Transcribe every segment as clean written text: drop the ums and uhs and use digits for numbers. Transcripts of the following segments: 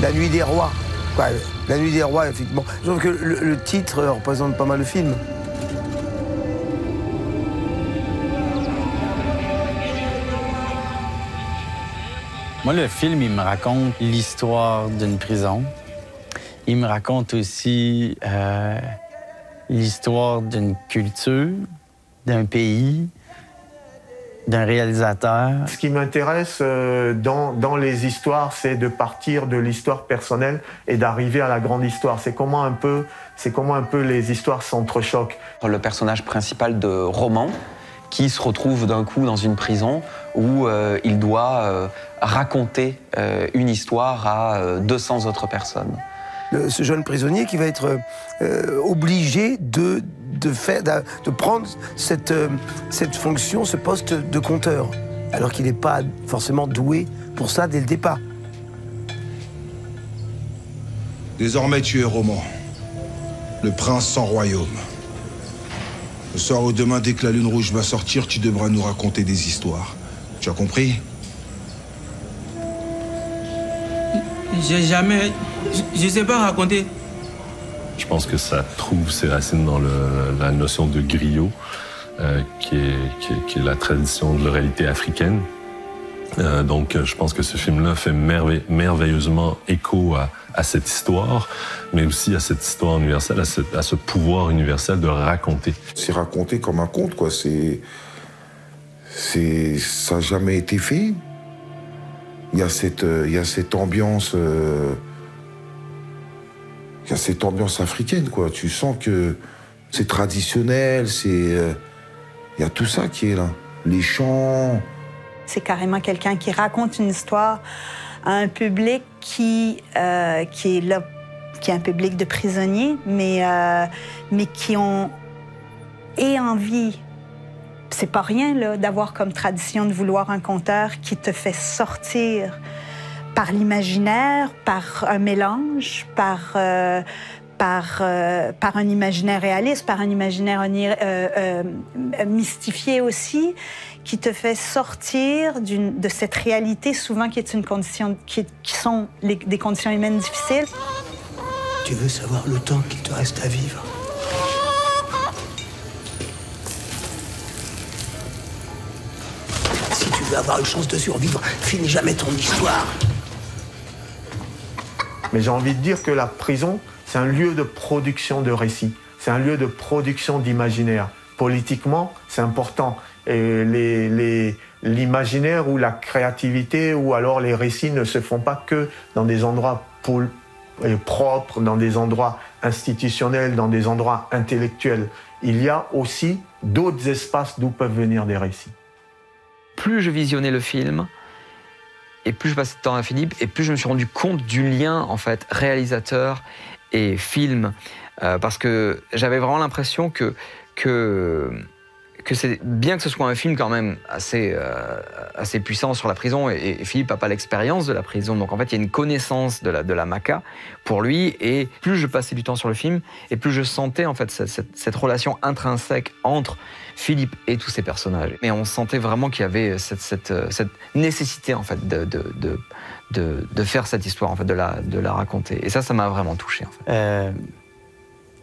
La Nuit des Rois. Ouais, La Nuit des Rois, effectivement. Je trouve que le titre représente pas mal le film. Moi, le film, il me raconte l'histoire d'une prison. Il me raconte aussi l'histoire d'une culture, d'un pays, d'un réalisateur. Ce qui m'intéresse dans les histoires, c'est de partir de l'histoire personnelle et d'arriver à la grande histoire. C'est comment un peu les histoires s'entrechoquent. Le personnage principal de Roman, qui se retrouve d'un coup dans une prison où il doit raconter une histoire à 200 autres personnes. Ce jeune prisonnier qui va être obligé de prendre cette fonction, ce poste de conteur, alors qu'il n'est pas forcément doué pour ça dès le départ. Désormais, tu es Roman, le prince sans royaume. Le soir ou demain, dès que la lune rouge va sortir, tu devras nous raconter des histoires. Tu as compris? Je sais pas raconter. Je pense que ça trouve ses racines dans la notion de griot, qui est la tradition de l'oralité africaine. Donc, je pense que ce film-là fait merveilleusement écho à cette histoire, mais aussi à cette histoire universelle, à ce pouvoir universel de raconter. C'est raconté comme un conte, quoi. Ça n'a jamais été fait. Il y a cette ambiance... Il y a cette ambiance africaine, quoi. Tu sens que c'est traditionnel, il y a tout ça qui est là. Les chants... C'est carrément quelqu'un qui raconte une histoire à un public qui est là, qui est un public de prisonniers, mais qui ont envie. C'est pas rien, là, d'avoir comme tradition de vouloir un conteur qui te fait sortir par l'imaginaire, par un mélange, par un imaginaire réaliste, par un imaginaire mystifié aussi, qui te fait sortir de cette réalité, souvent qui est une condition, qui sont des conditions humaines difficiles. Tu veux savoir le temps qu'il te reste à vivre? Si tu veux avoir une chance de survivre, finis jamais ton histoire. Mais j'ai envie de dire que la prison, c'est un lieu de production de récits. C'est un lieu de production d'imaginaire. Politiquement, c'est important. Et l'imaginaire ou la créativité ou alors les récits ne se font pas que dans des endroits propres, dans des endroits institutionnels, dans des endroits intellectuels. Il y a aussi d'autres espaces d'où peuvent venir des récits. Plus je visionnais le film, et plus je passais de temps à Philippe, et plus je me suis rendu compte du lien, en fait, réalisateur et film. Parce que j'avais vraiment l'impression que c'est bien que ce soit un film quand même assez puissant sur la prison, et Philippe n'a pas l'expérience de la prison, donc en fait il y a une connaissance de la Maca pour lui, et plus je passais du temps sur le film, et plus je sentais en fait cette relation intrinsèque entre Philippe et tous ces personnages. Mais on sentait vraiment qu'il y avait cette nécessité en fait de faire cette histoire, en fait, de la raconter, et ça m'a vraiment touché en fait.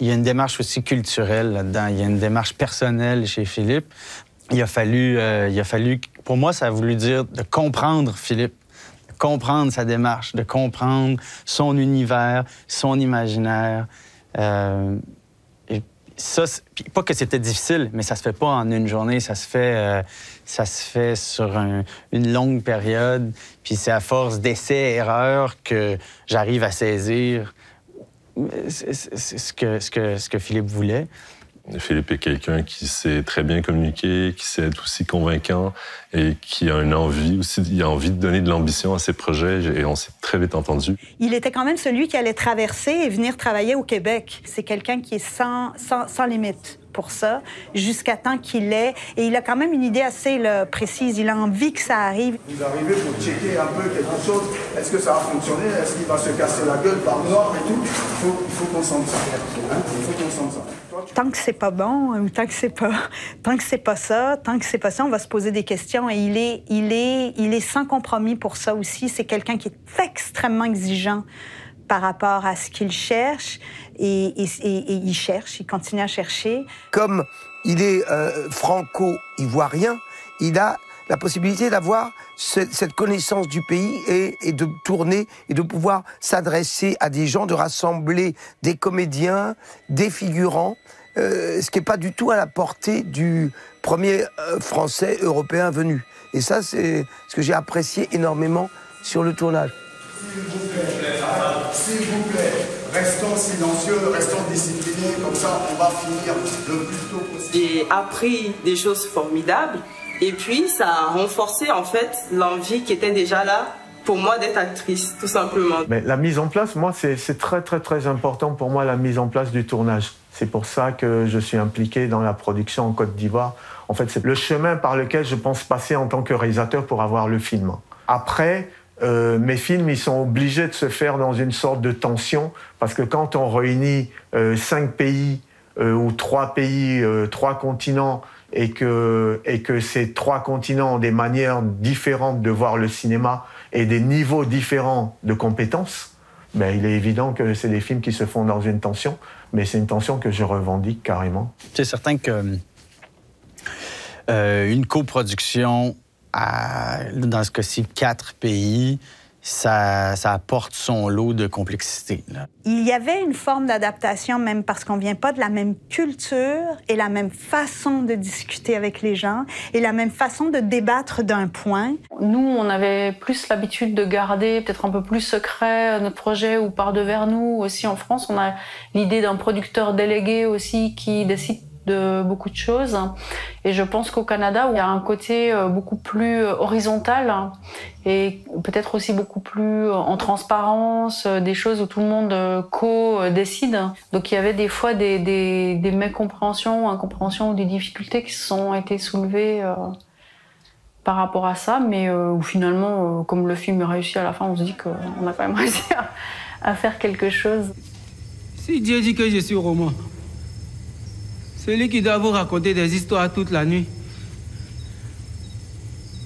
Il y a une démarche aussi culturelle là-dedans. Il y a une démarche personnelle chez Philippe. Il a fallu, pour moi, ça a voulu dire de comprendre Philippe, de comprendre sa démarche, de comprendre son univers, son imaginaire. Et ça, pas que c'était difficile, mais ça se fait pas en une journée. Ça se fait sur une longue période. Puis c'est à force d'essais-erreurs que j'arrive à saisir ce que Philippe voulait. Philippe est quelqu'un qui sait très bien communiquer, qui sait être aussi convaincant et qui a une envie aussi, il a envie de donner de l'ambition à ses projets, et on s'est très vite entendu. Il était quand même celui qui allait traverser et venir travailler au Québec. C'est quelqu'un qui est sans limite pour ça, jusqu'à temps qu'il ait. Et il a quand même une idée assez précise. Il a envie que ça arrive. Vous arrivez pour checker un peu quelque chose. Est-ce que ça va fonctionner? Est-ce qu'il va se casser la gueule par noir et tout? Il faut qu'on sente ça. Il faut qu'on sente ça. tant que c'est pas bon, ou tant que c'est pas ça, on va se poser des questions. Et il est sans compromis pour ça aussi. C'est quelqu'un qui est extrêmement exigeant par rapport à ce qu'il cherche. Et il continue à chercher. Comme il est franco-ivoirien, il a la possibilité d'avoir cette connaissance du pays et de tourner et de pouvoir s'adresser à des gens, de rassembler des comédiens, des figurants, ce qui n'est pas du tout à la portée du premier Français européen venu. Et ça, c'est ce que j'ai apprécié énormément sur le tournage. S'il vous plaît, restons silencieux, restons disciplinés, comme ça on va finir le plus tôt possible. J'ai appris des choses formidables. Et puis, ça a renforcé, en fait, l'envie qui était déjà là pour moi d'être actrice, tout simplement. Mais la mise en place, moi, c'est très, très, très important pour moi, la mise en place du tournage. C'est pour ça que je suis impliqué dans la production en Côte d'Ivoire. En fait, c'est le chemin par lequel je pense passer en tant que réalisateur pour avoir le film. Après, mes films, ils sont obligés de se faire dans une sorte de tension, parce que quand on réunit 5 pays ou 3 pays, 3 continents, et que ces 3 continents ont des manières différentes de voir le cinéma et des niveaux différents de compétences, ben, il est évident que c'est des films qui se font dans une tension, mais c'est une tension que je revendique carrément. C'est certain que une coproduction dans ce cas-ci 4 pays, ça apporte son lot de complexité, là. Il y avait une forme d'adaptation, même parce qu'on ne vient pas de la même culture et la même façon de discuter avec les gens et la même façon de débattre d'un point. Nous, on avait plus l'habitude de garder peut-être un peu plus secret notre projet ou par-devers nous. Aussi en France, on a l'idée d'un producteur délégué aussi qui décide de beaucoup de choses. Et je pense qu'au Canada, où il y a un côté beaucoup plus horizontal et peut-être aussi beaucoup plus en transparence, des choses où tout le monde co-décide. Donc il y avait des fois des mécompréhensions, incompréhensions ou des difficultés qui ont été soulevées par rapport à ça, mais où finalement, comme le film est réussi à la fin, on se dit qu'on a quand même réussi à faire quelque chose. Si Dieu dit que je suis roman, celui qui doit vous raconter des histoires toute la nuit,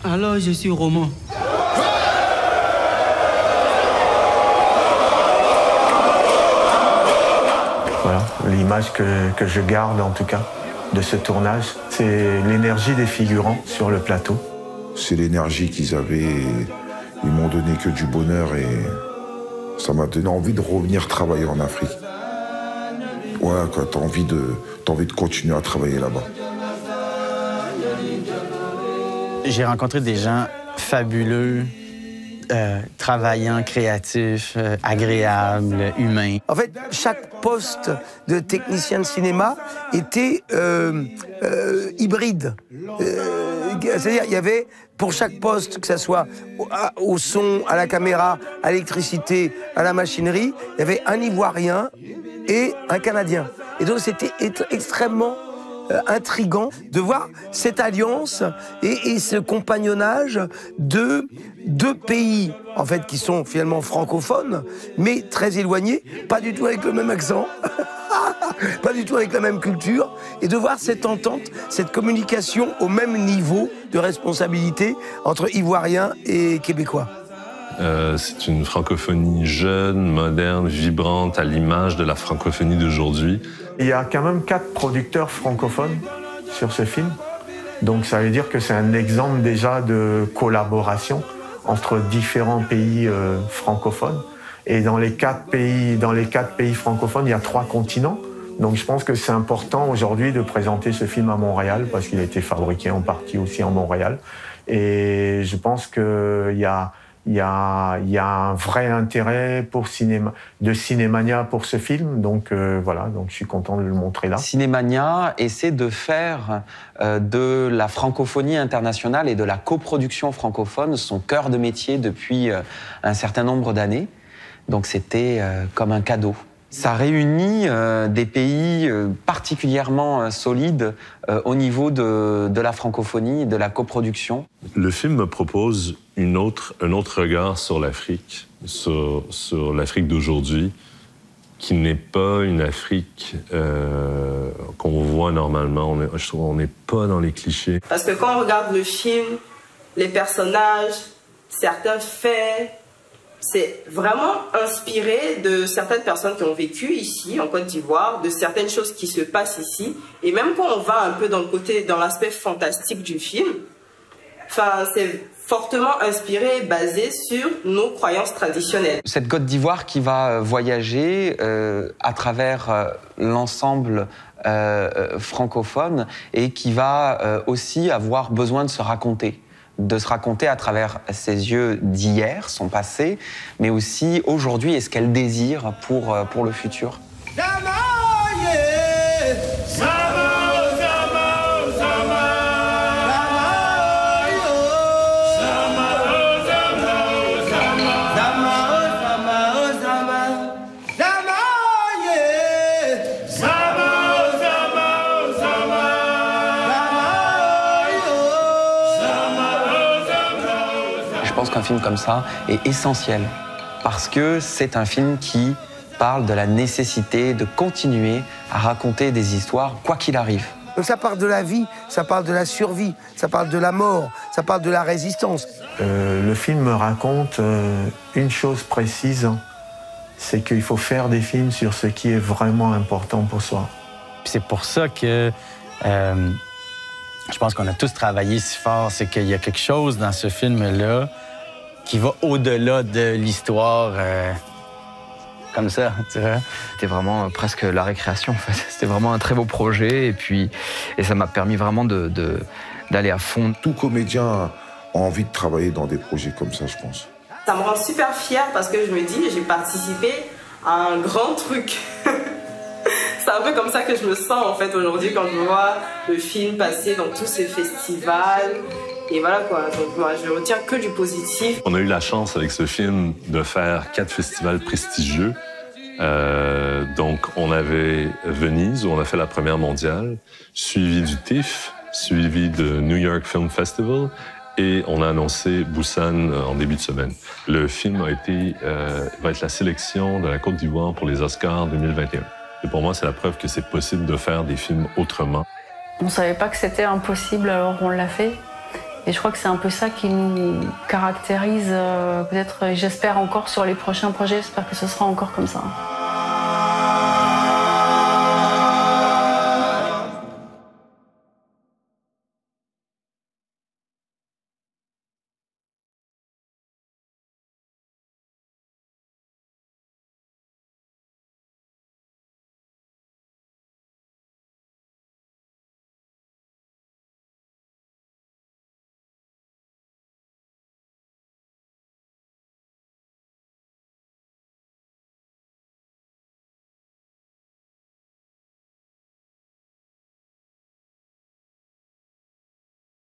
alors je suis roman. Voilà, l'image que je garde en tout cas de ce tournage, c'est l'énergie des figurants sur le plateau. C'est l'énergie qu'ils avaient, ils m'ont donné que du bonheur et ça m'a donné envie de revenir travailler en Afrique. Ouais, quoi, t'as envie de continuer à travailler là-bas. J'ai rencontré des gens fabuleux, travaillants, créatifs, agréables, humains. En fait, chaque poste de technicien de cinéma était hybride. C'est-à-dire, il y avait pour chaque poste, que ce soit au son, à la caméra, à l'électricité, à la machinerie, il y avait un Ivoirien et un Canadien. Et donc, c'était extrêmement intriguant de voir cette alliance et ce compagnonnage de 2 pays, en fait, qui sont finalement francophones, mais très éloignés, pas du tout avec le même accent, pas du tout avec la même culture, et de voir cette entente, cette communication au même niveau de responsabilité entre Ivoiriens et Québécois. C'est une francophonie jeune, moderne, vibrante, à l'image de la francophonie d'aujourd'hui. Il y a quand même 4 producteurs francophones sur ce film. Donc ça veut dire que c'est un exemple déjà de collaboration entre différents pays francophones. Et dans les 4 pays francophones, il y a 3 continents. Donc je pense que c'est important aujourd'hui de présenter ce film à Montréal parce qu'il a été fabriqué en partie aussi en Montréal. Et je pense qu'il y a un vrai intérêt de Cinémania pour ce film, donc voilà, donc je suis content de le montrer là. Cinémania essaie de faire de la francophonie internationale et de la coproduction francophone son cœur de métier depuis un certain nombre d'années, donc c'était comme un cadeau. Ça réunit des pays particulièrement solides au niveau de la francophonie et de la coproduction. Le film me propose un autre regard sur l'Afrique, sur l'Afrique d'aujourd'hui, qui n'est pas une Afrique qu'on voit normalement. Je trouve qu'on n'est pas dans les clichés. Parce que quand on regarde le film, les personnages, certains faits, c'est vraiment inspiré de certaines personnes qui ont vécu ici, en Côte d'Ivoire, de certaines choses qui se passent ici. Et même quand on va un peu dans l'aspect fantastique du film, c'est fortement inspiré et basé sur nos croyances traditionnelles. Cette Côte d'Ivoire qui va voyager à travers l'ensemble francophone et qui va aussi avoir besoin de se raconter à travers ses yeux d'hier, son passé, mais aussi aujourd'hui et ce qu'elle désire pour le futur. Je pense qu'un film comme ça est essentiel parce que c'est un film qui parle de la nécessité de continuer à raconter des histoires quoi qu'il arrive. Donc ça parle de la vie, ça parle de la survie, ça parle de la mort, ça parle de la résistance. Le film raconte une chose précise, c'est qu'il faut faire des films sur ce qui est vraiment important pour soi. C'est pour ça que je pense qu'on a tous travaillé si fort, c'est qu'il y a quelque chose dans ce film-là qui va au-delà de l'histoire comme ça, tu vois. C'était vraiment presque la récréation, en fait. C'était vraiment un très beau projet et ça m'a permis vraiment d'aller à fond. Tout comédien a envie de travailler dans des projets comme ça, je pense. Ça me rend super fière parce que je me dis, j'ai participé à un grand truc. C'est un peu comme ça que je me sens en fait aujourd'hui quand je vois le film passer dans tous ces festivals. Et voilà quoi, donc moi je retiens que du positif. On a eu la chance avec ce film de faire 4 festivals prestigieux. Donc on avait Venise où on a fait la première mondiale, suivi du TIFF, suivi de New York Film Festival et on a annoncé Busan en début de semaine. Le film va être la sélection de la Côte d'Ivoire pour les Oscars 2021. Et pour moi, c'est la preuve que c'est possible de faire des films autrement. On savait pas que c'était impossible, alors on l'a fait. Et je crois que c'est un peu ça qui nous caractérise, peut-être, j'espère encore sur les prochains projets, j'espère que ce sera encore comme ça.